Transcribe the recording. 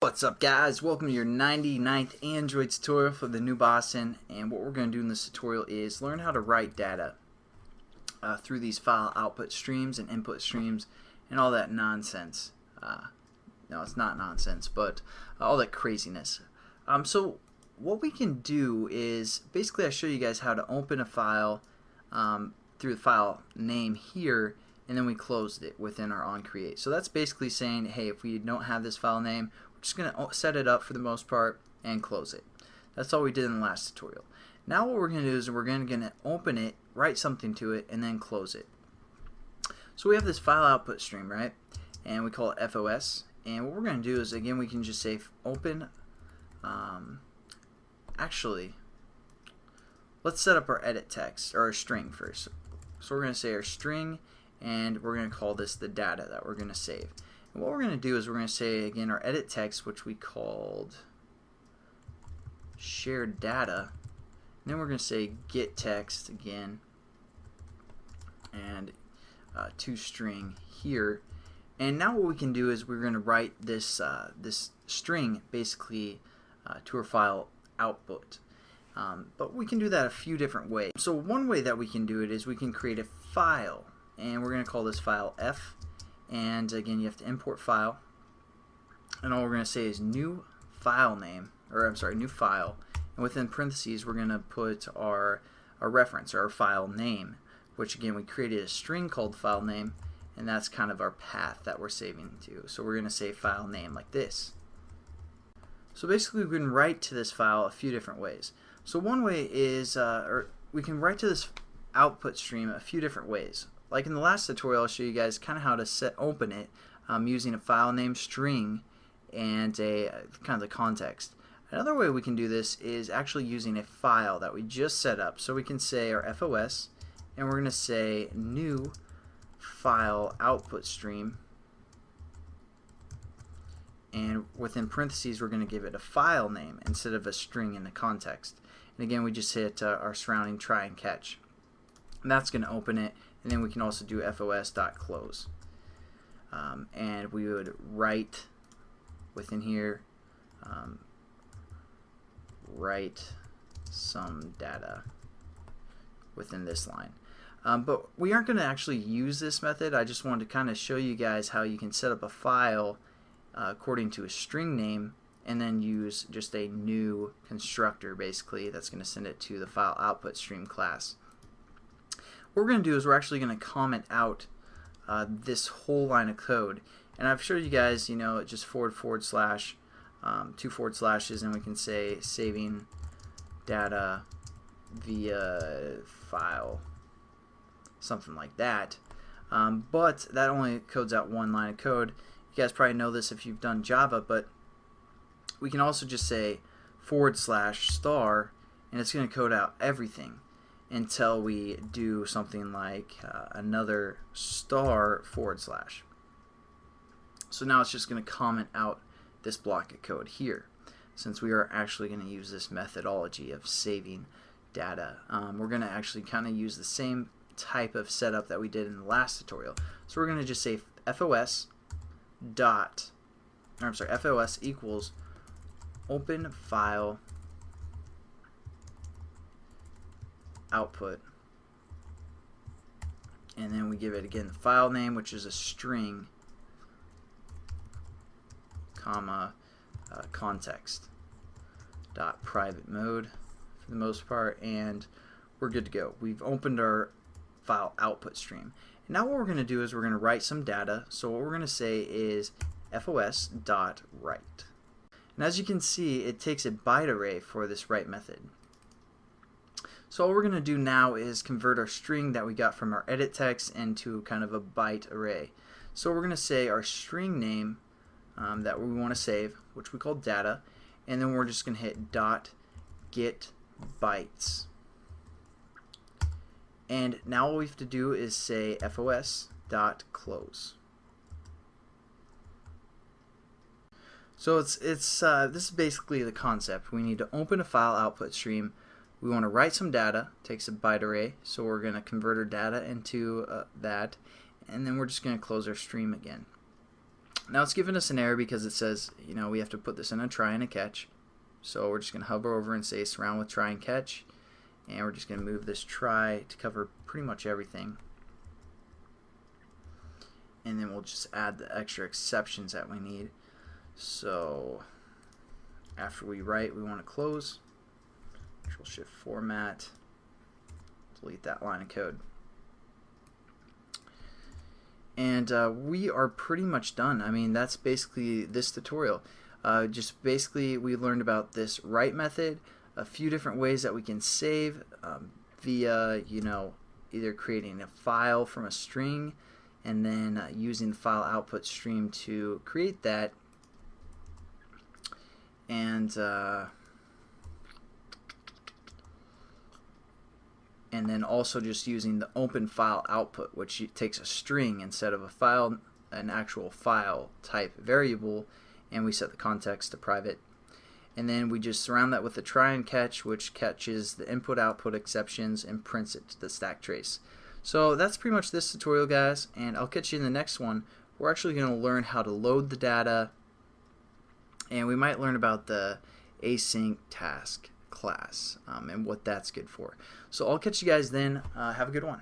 What's up, guys? Welcome to your 99th Android tutorial for the new Boston, and what we're going to do in this tutorial is learn how to write data through these file output streams and input streams and all that nonsense. No, it's not nonsense, but all that craziness. So what we can do is basically I show you guys how to open a file through the file name here, and then we closed it within our onCreate. So that's basically saying, hey, if we don't have this file name, we're just going to set it up for the most part and close it. That's all we did in the last tutorial. Now what we're going to do is we're going to open it, write something to it, and then close it. So we have this file output stream, right? And we call it FOS. And what we're going to do is, again, we can just say open. Actually, let's set up our edit text, or our string first. So we're going to say our string, and we're going to call this the data that we're going to save. And what we're going to do is we're going to say, again, our edit text, which we called shared data, and then we're going to say get text again, and toString here. And now what we can do is we're going to write this this string basically to our file output. But we can do that a few different ways. So one way that we can do it is we can create a file, and we're going to call this file F. And again, you have to import file, and all we're going to say is new file name, or I'm sorry, new file, and within parentheses we're going to put our reference, or our file name, which again we created a string called file name, and that's kind of our path that we're saving to. So we're going to say file name like this. So basically we can write to this file a few different ways. So one way is, or we can write to this output stream a few different ways. Like in the last tutorial, I'll show you guys kind of how to open it using a file name string and a kind of the context. Another way we can do this is actually using a file that we just set up. So we can say our FOS, and we're going to say new file output stream, and within parentheses we're going to give it a file name instead of a string in the context. And again, we just hit our surrounding try and catch, and that's going to open it. And then we can also do FOS.close. And we would write within here, write some data within this line. But we aren't going to actually use this method. I just wanted to kind of show you guys how you can set up a file according to a string name, and then use just a new constructor basically that's going to send it to the file output stream class. What we're going to do is we're actually going to comment out this whole line of code, and I've showed you guys, you know, just forward slash, two forward slashes, and we can say saving data via file, something like that. But that only codes out one line of code. You guys probably know this if you've done Java, but we can also just say /*, and it's going to code out everything until we do something like another */. So now it's just going to comment out this block of code here, since we are actually going to use this methodology of saving data. We're going to actually kind of use the same type of setup that we did in the last tutorial. So we're going to just say FOS equals open file output, and then we give it again the file name, which is a string, comma context dot private mode for the most part, and we're good to go. We've opened our file output stream. And now what we're going to do is we're going to write some data. So what we're going to say is FOS.write. And as you can see, it takes a byte array for this write method. So all we're going to do now is convert our string that we got from our edit text into kind of a byte array. So we're going to say our string name that we want to save, which we call data, and then we're just going to hit .get bytes. And now all we have to do is say FOS.close. So this is basically the concept. We need to open a file output stream. We want to write some data, takes a byte array, so we're going to convert our data into that, and then we're just going to close our stream again. Now it's giving us an error because it says, you know, we have to put this in a try and a catch. So we're just going to hover over and say surround with try and catch, and we're just going to move this try to cover pretty much everything. And then we'll just add the extra exceptions that we need. So after we write, we want to close. Control-Shift format. Delete that line of code. And we are pretty much done. I mean, that's basically this tutorial. Just basically, we learned about this write method, a few different ways that we can save via, you know, either creating a file from a string and then using the file output stream to create that, and then also just using the open file output, which takes a string instead of a file, an actual file type variable, and we set the context to private. And then we just surround that with the try and catch, which catches the input-output exceptions and prints it to the stack trace. So that's pretty much this tutorial, guys, and I'll catch you in the next one. We're actually going to learn how to load the data, and we might learn about the async task class and what that's good for. So I'll catch you guys then. Have a good one.